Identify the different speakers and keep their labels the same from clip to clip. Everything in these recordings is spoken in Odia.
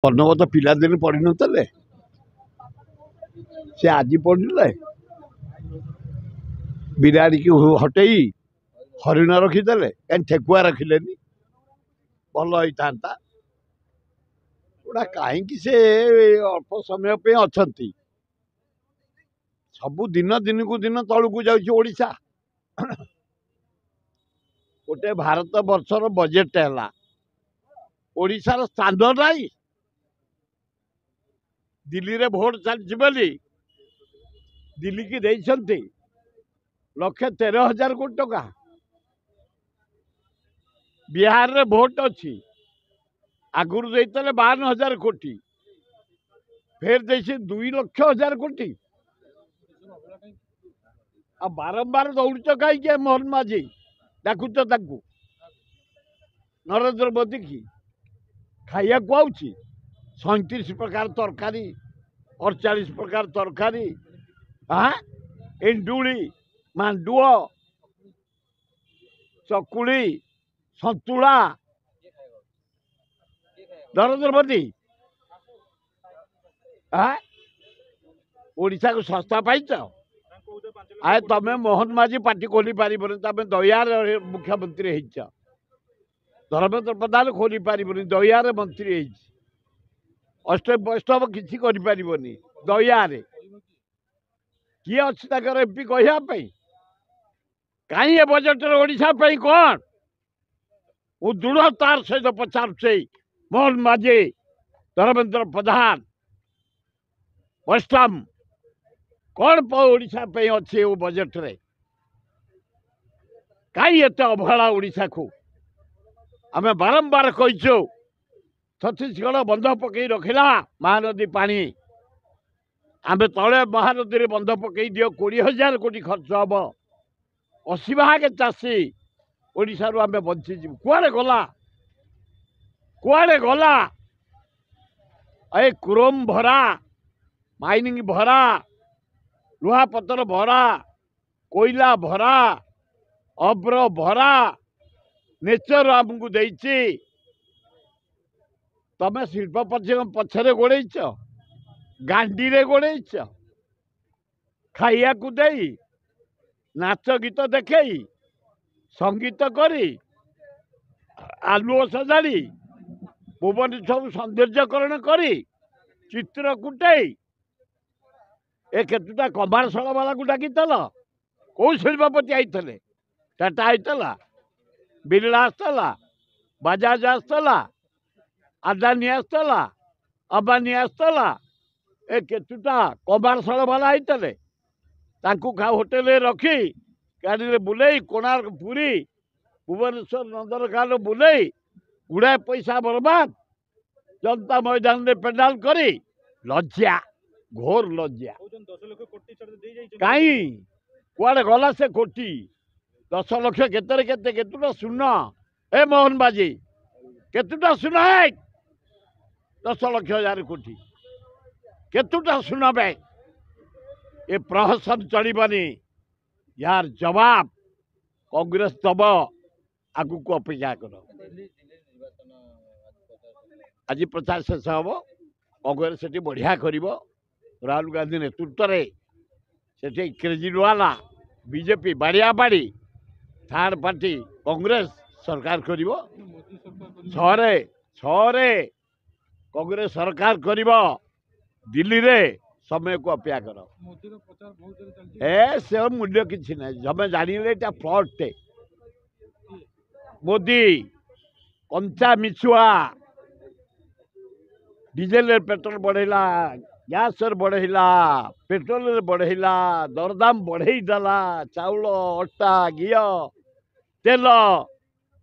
Speaker 1: ବର୍ଣ୍ଣବୋଧ ପିଲାଦିନେ ପଢିନଥିଲେ ସେ ଆଜି ପଢିଲେ ବିରାଡ଼ିକି ହଟେଇ ହରିଣ ରଖିଦେଲେ କାହିଁ ଠେକୁଆ ରଖିଲେନି ଭଲ ହେଇଥାନ୍ତା। ଗୋଟା କାହିଁକି ସେ ଅଳ୍ପ ସମୟ ପାଇଁ ଅଛନ୍ତି। ସବୁ ଦିନ ଦିନକୁ ଦିନ ତଳକୁ ଯାଉଛି ଓଡ଼ିଶା। ଗୋଟେ ଭାରତ ବର୍ଷର ବଜେଟ୍ ହେଲା ଓଡ଼ିଶାର ସ୍ଥାନ ନାହିଁ। ଦିଲ୍ଲୀରେ ଭୋଟ ଚାଲିଛି ବୋଲି ଦିଲ୍ଲୀକି ଦେଇଛନ୍ତି 1,13,000 କୋଟି ଟଙ୍କା। ବିହାରରେ ଭୋଟ ଅଛି ଆଗରୁ ଦେଇଥିଲେ 52,000 କୋଟି, ଫେର ଦେଇଛି 2,00,000 କୋଟି। ଆଉ ବାରମ୍ବାର ଦୌଡୁଛ କାହିଁକି? ମୋହନ ମାଝୀ ଡାକୁଛ ତାକୁ, ନରେନ୍ଦ୍ର ମୋଦି କି ଖାଇବାକୁ ଆଉଛି 37 ପ୍ରକାର ତରକାରୀ, 48 ପ୍ରକାର ତରକାରୀ, ଏଣ୍ଡୁଳି, ମାଣ୍ଡୁଅ, ଚକୁଳି, ସନ୍ତୁଳା। ନରେନ୍ଦ୍ର ମୋଦି ଓଡ଼ିଶାକୁ ଶସ୍ତା ପାଇଛ। ଆଏ ତମେ ମୋହନ ମାଝୀ ପାର୍ଟି ଖୋଲି ପାରିବନି, ତମେ ଦୟାରେ ମୁଖ୍ୟମନ୍ତ୍ରୀ ହେଇଛ। ଧର୍ମେନ୍ଦ୍ର ପ୍ରଧାନ ଖୋଲି ପାରିବନି, ଦୟାରେ ମନ୍ତ୍ରୀ ହେଇଛି। ଅଷ୍ଟମ ବୈଷ୍ଣବ କିଛି କରିପାରିବନି, ଦୟାରେ। କିଏ ଅଛି ତାଙ୍କର ଏମପି କହିବା ପାଇଁ? କାହିଁ ଏ ବଜେଟରେ ଓଡ଼ିଶା ପାଇଁ କ'ଣ? ମୁଁ ଦୃଢ଼ତାର ସହିତ ପଚାରୁଛି, ମୋହନ ମାଝୀ, ଧର୍ମେନ୍ଦ୍ର ପ୍ରଧାନ, ବୈଷ୍ଣବ, କ'ଣ ଓଡ଼ିଶା ପାଇଁ ଅଛି ଏ ବଜେଟରେ? କାହିଁ ଏତେ ଅବହେଳା ଓଡ଼ିଶାକୁ? ଆମେ ବାରମ୍ବାର କହିଛୁ ଛତିଶଗଡ଼ ବନ୍ଧ ପକେଇ ରଖିଲା ମହାନଦୀ ପାଣି। ଆମେ ତଳେ ମହାନଦୀରେ ବନ୍ଧ ପକେଇ ଦିଅ, 20,000 କୋଟି ଖର୍ଚ୍ଚ ହବ। 80% ଚାଷୀ ଓଡ଼ିଶାରୁ ଆମେ ବଞ୍ଚିଯିବୁ। କୁଆଡ଼େ ଗଲା? କୁଆଡ଼େ ଗଲା? ଏ କ୍ରୋମ ଭରା, ମାଇନିଂ ଭରା, ଲୁହାପଥର ଭରା, କୋଇଲା ଭରା, ଅବ୍ର ଭରା ନେଚର ଆମକୁ ଦେଇଛି। ତମେ ଶିଳ୍ପ ପଛରେ ଗୋଡ଼େଇଛ, ଗାଣ୍ଡିରେ ଗୋଡ଼େଇଛ। ଖାଇବାକୁ ଦେଇ, ନାଚ ଗୀତ ଦେଖେଇ, ସଙ୍ଗୀତ କରି, ଆଲୁଅ ସଜାଡ଼ି, ଭୁବନେଶ୍ୱରକୁ ସୌନ୍ଦର୍ଯ୍ୟକରଣ କରି, ଚିତ୍ର କୁଟେଇ ଏ କେତେଟା କମାର୍ସଳ ବାଲାକୁ ଡାକିଥିଲ? କୋଉ ଶିଳ୍ପପତି ଆଇଥିଲେ? ଟାଟା ଆଇଥିଲା, ବିର୍ଲା ଆସିଥିଲା, ବାଜାଜ ଆସିଥିଲା, ଆଦାନୀ ଆସିଥିଲା, ଅମ୍ବାନୀ ଆସିଥିଲା। ଏ କେତେଟା କମାର୍ସଳ ବାଲା ଆଇଥିଲେ? ତାଙ୍କୁ ହୋଟେଲରେ ରଖି ଗାଡ଼ିରେ ବୁଲେଇ କୋଣାର୍କ, ପୁରୀ, ଭୁବନେଶ୍ୱର, ନନ୍ଦନକାନନ ବୁଲେଇ ଗୁଡ଼ାଏ ପଇସା ବରବାଦ, ଜନତା ମଇଦାନରେ ପେଣ୍ଡାଲ କରି ଲଜ୍ଜା, ଘୋର ଲଜ୍ଜା। କାହିଁ କୁଆଡ଼େ ଗଲା ସେ କୋଟି? 10 ଲକ୍ଷ କେତେରେ କେତେଟା ଶୂନ? ଏ ମୋହନ ମାଝୀ, କେତେଟା ଶୂନ? 10 ଲକ୍ଷ 1,000 କୋଟି କେତେଟା ଶୂନ? ବେ ଏ ପ୍ରହସନ ଚଳିବନି। यार जवाब कांग्रेस दब। आगू अपेक्षा कर। आज प्रचार शेष हम। कांग्रेस से बढ़िया कर राहुल गांधी नेतृत्व में से केजरीवाला बीजेपी बाड़िया बाड़ी थर्ड पार्टी कांग्रेस सरकार कर कांग्रेस सरकार कर दिल्ली रे समय को अपेक्षा कर। से मूल्य किसी ना जमे जाने फ्रड मोदी कंचा मिछुआ डीजेल पेट्रोल बढ़ेला, गैस बढ़ेला, पेट्रोल बढ़ेला, दरदाम बढ़ेदेला, चाउल, अटा, घी, तेल,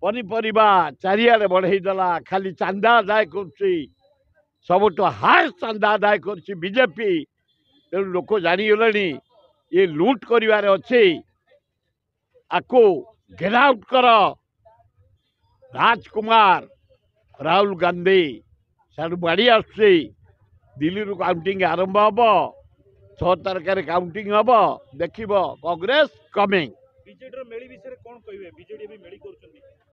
Speaker 1: पनीपरिया चारिआडे बढ़ेदेला। खाली चांदा आदाय कर सबुठ हार्ड चांदा आदाय कर बीजेपी। तेणु लोक जानीगले ये लुट कर अच्छे। आपको गेट आउट कर। राजकुमार राहुल गांधी सारू बाड़ी आसुची दिल्ली रू काउंटिंग आरंभ हम 6 तारिख काउंटिंग हम देखिब कांग्रेस कमिंग।